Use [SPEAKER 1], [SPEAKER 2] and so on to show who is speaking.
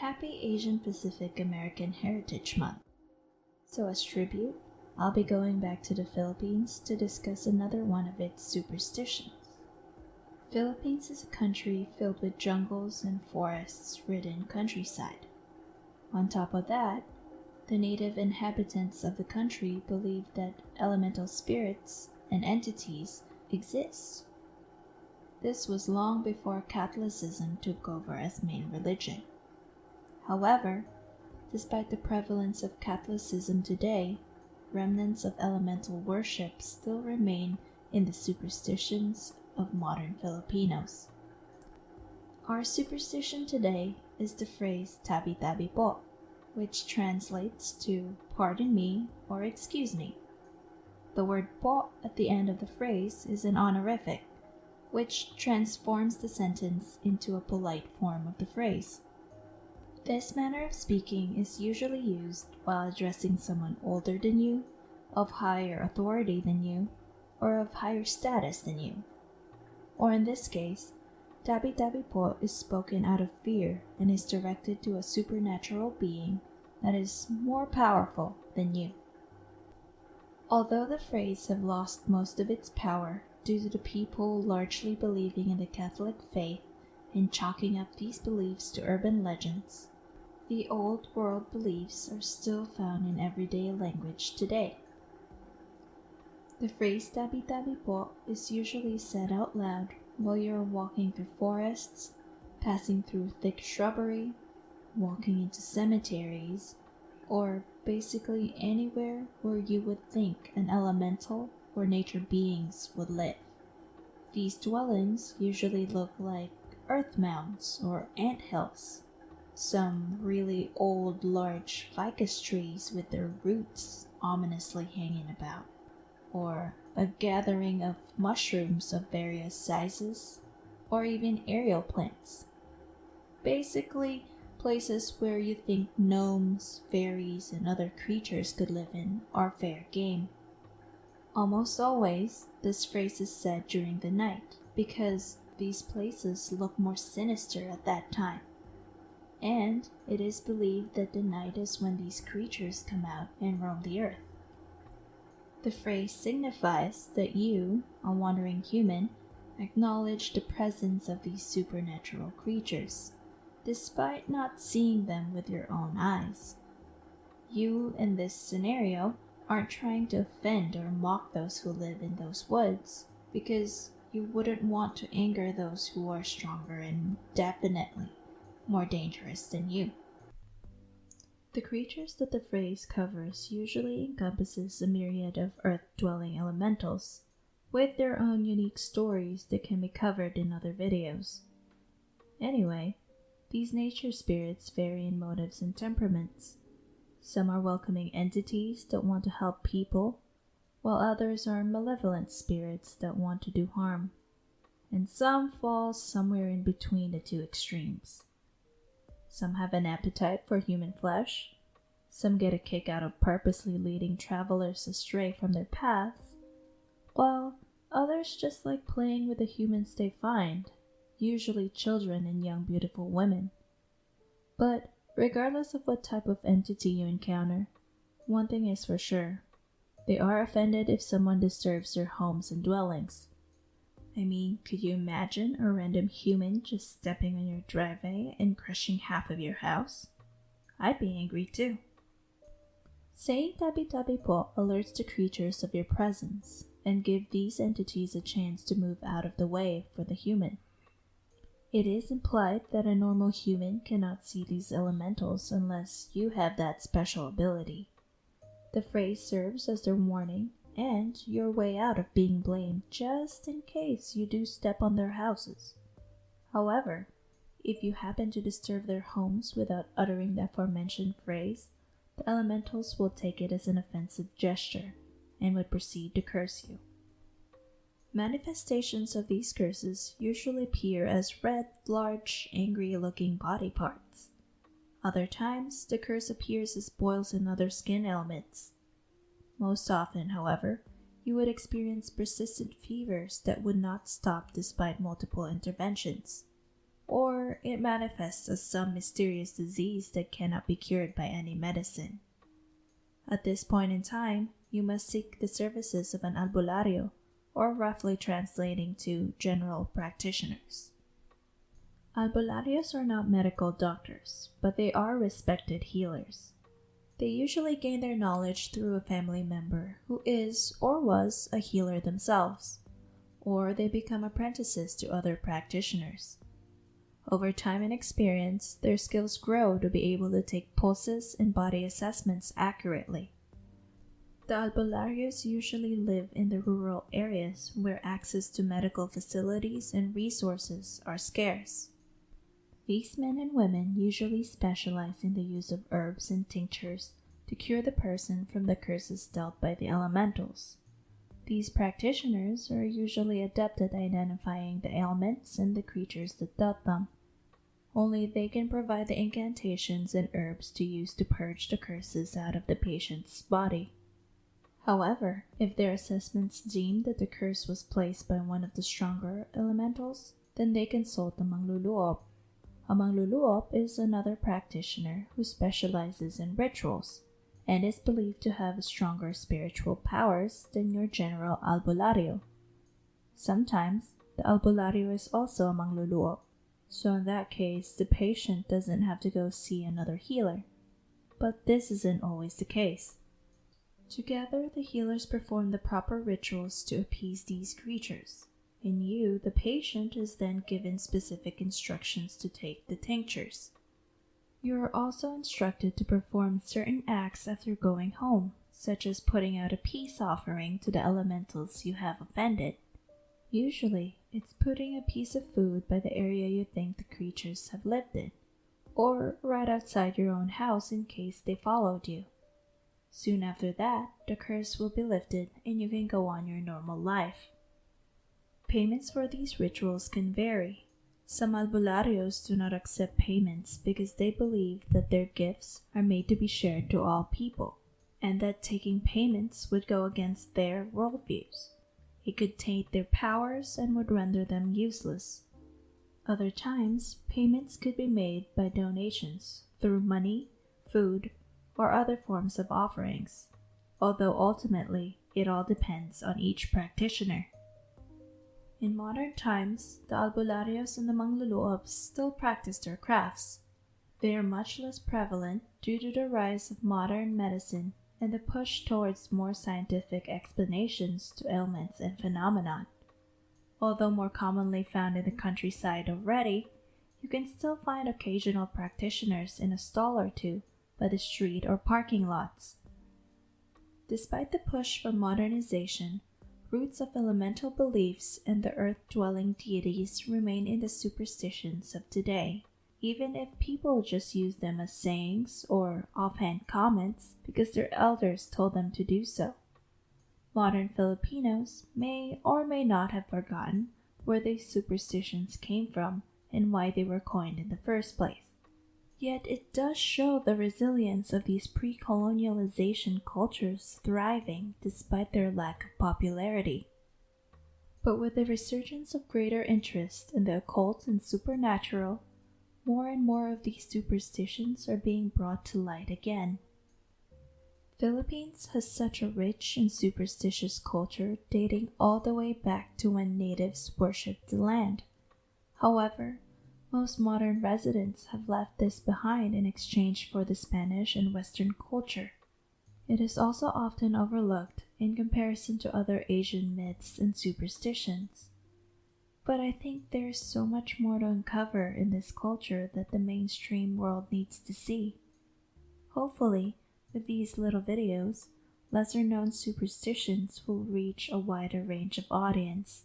[SPEAKER 1] Happy Asian Pacific American Heritage Month. So as tribute, I'll be going back to the Philippines to discuss another one of its superstitions. Philippines is a country filled with jungles and forests-ridden countryside. On top of that, the native inhabitants of the country believe that elemental spirits and entities exist. This was long before Catholicism took over as main religion. However, despite the prevalence of Catholicism today, remnants of elemental worship still remain in the superstitions of modern Filipinos. Our superstition today is the phrase "tabi-tabi po," which translates to "pardon me" or "excuse me." The word po at the end of the phrase is an honorific, which transforms the sentence into a polite form of the phrase. This manner of speaking is usually used while addressing someone older than you, of higher authority than you, or of higher status than you. Or in this case, tabi-tabi po is spoken out of fear and is directed to a supernatural being that is more powerful than you. Although the phrase have lost most of its power due to the people largely believing in the Catholic faith and chalking up these beliefs to urban legends, the old world beliefs are still found in everyday language today. The phrase "tabi-tabi po" is usually said out loud while you are walking through forests, passing through thick shrubbery, walking into cemeteries, or basically anywhere where you would think an elemental or nature beings would live. These dwellings usually look like earth mounds or ant hills, some really old large ficus trees with their roots ominously hanging about, or a gathering of mushrooms of various sizes, or even aerial plants. Basically, places where you think gnomes, fairies, and other creatures could live in are fair game. Almost always, this phrase is said during the night because these places look more sinister at that time. And it is believed that the night is when these creatures come out and roam the earth. The phrase signifies that you, a wandering human, acknowledge the presence of these supernatural creatures, despite not seeing them with your own eyes. You, in this scenario, aren't trying to offend or mock those who live in those woods, because you wouldn't want to anger those who are stronger and definitely more dangerous than you. The creatures that the phrase covers usually encompasses a myriad of earth-dwelling elementals, with their own unique stories that can be covered in other videos. Anyway, these nature spirits vary in motives and temperaments. Some are welcoming entities that want to help people, while others are malevolent spirits that want to do harm. And some fall somewhere in between the two extremes. Some have an appetite for human flesh. Some get a kick out of purposely leading travelers astray from their paths, while others just like playing with the humans they find, usually children and young beautiful women. But regardless of what type of entity you encounter, one thing is for sure: they are offended if someone disturbs their homes and dwellings. I mean, could you imagine a random human just stepping on your driveway and crushing half of your house? I'd be angry too. Saying "tabi-tabi po" alerts the creatures of your presence and give these entities a chance to move out of the way for the human. It is implied that a normal human cannot see these elementals unless you have that special ability. The phrase serves as their warning and your way out of being blamed just in case you do step on their houses. However, if you happen to disturb their homes without uttering the aforementioned phrase, the elementals will take it as an offensive gesture and would proceed to curse you. Manifestations of these curses usually appear as red, large, angry-looking body parts. Other times, the curse appears as boils and other skin ailments. Most often, however, you would experience persistent fevers that would not stop despite multiple interventions. or it manifests as some mysterious disease that cannot be cured by any medicine. At this point in time, you must seek the services of an albularyo, or roughly translating to general practitioners. Albularyos are not medical doctors, but they are respected healers. They usually gain their knowledge through a family member who is or was a healer themselves, or they become apprentices to other practitioners. Over time and experience, their skills grow to be able to take pulses and body assessments accurately. The albularyos usually live in the rural areas where access to medical facilities and resources are scarce. These men and women usually specialize in the use of herbs and tinctures to cure the person from the curses dealt by the elementals. These practitioners are usually adept at identifying the ailments and the creatures that dealt them. Only they can provide the incantations and herbs to use to purge the curses out of the patient's body. However, if their assessments deem that the curse was placed by one of the stronger elementals, then they consult a mangluluop. A mangluluop is another practitioner who specializes in rituals and is believed to have stronger spiritual powers than your general albularyo. Sometimes, the albularyo is also a mangluluop, so in that case, the patient doesn't have to go see another healer. But this isn't always the case. Together, the healers perform the proper rituals to appease these creatures, and you, the patient, is then given specific instructions to take the tinctures. You are also instructed to perform certain acts after going home, such as putting out a peace offering to the elementals you have offended. Usually, it's putting a piece of food by the area you think the creatures have lived in, or right outside your own house in case they followed you. Soon after that, the curse will be lifted and you can go on your normal life. Payments for these rituals can vary. Some albularyos do not accept payments because they believe that their gifts are made to be shared to all people, and that taking payments would go against their worldviews. It could taint their powers and would render them useless. Other times, payments could be made by donations through money, food, or other forms of offerings, although ultimately it all depends on each practitioner. In modern times, the albularyos and the mangluluops still practice their crafts. They are much less prevalent due to the rise of modern medicine and the push towards more scientific explanations to ailments and phenomenon. Although more commonly found in the countryside already, you can still find occasional practitioners in a stall or two by the street or parking lots. Despite the push for modernization, roots of elemental beliefs and the earth-dwelling deities remain in the superstitions of today, even if people just use them as sayings or offhand comments because their elders told them to do so. Modern Filipinos may or may not have forgotten where these superstitions came from and why they were coined in the first place. Yet it does show the resilience of these pre-colonialization cultures thriving despite their lack of popularity. But with the resurgence of greater interest in the occult and supernatural, more and more of these superstitions are being brought to light again. Philippines has such a rich and superstitious culture dating all the way back to when natives worshipped the land. However, most modern residents have left this behind in exchange for the Spanish and Western culture. It is also often overlooked in comparison to other Asian myths and superstitions. But I think there is so much more to uncover in this culture that the mainstream world needs to see. Hopefully, with these little videos, lesser-known superstitions will reach a wider range of audience.